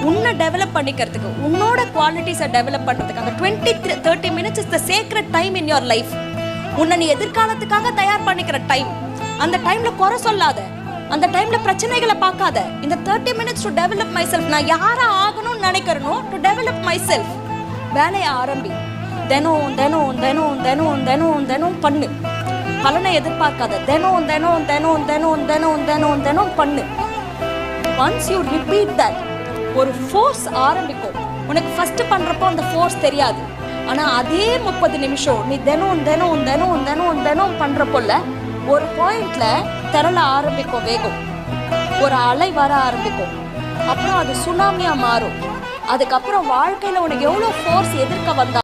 உன்னை டெவலப் பண்ணிக்கிறதுக்கு, உன்னோட குவாலிட்டிஸை டெவலப் பண்ணுறதுக்கு அந்த 20-30 minutes is the sacred time in your life. உன்னை நீ எதிர்காலத்துக்காக தயார் பண்ணிக்கிற டைம். அந்த டைமில் குறை சொல்லாத, அந்த டைமில் பிரச்சனைகளை பார்க்காத. இந்த 30 minutes to develop my self. நான் யாரை ஆகணும்னு நினைக்கிறனோ டு டெவலப் மை செல்ஃப். வேலையை ஆரம்பி. தினம் தினம் தினம் தினம் தினம் தினம் பண்ணு. பலனை எதிர்பார்க்காத. தினம் தினம் தினம் தினம் தினம் தினம் தினம் பண்ணு. ஒன்ஸ் யூ ரிப்பீட் தட், ஒரு ஃபோர்ஸ் ஆரம்பிக்கும். உனக்கு ஃபர்ஸ்ட் பண்றப்போ அந்த ஃபோர்ஸ் தெரியாது. ஆனா அதே 30 நிமிஷம் நீ தினம் தினம் தினம் தினம் தினம் பண்றப்போல ஒரு பாயிண்ட்ல திரள ஆரம்பிக்கும் வேகம். ஒரு அலை வர ஆரம்பிக்கும். அப்புறம் அது சுனாமியா மாறும். அதுக்கப்புறம் வாழ்க்கையில உனக்கு எவ்வளவு ஃபோர்ஸ் எதிர்க்க வந்தா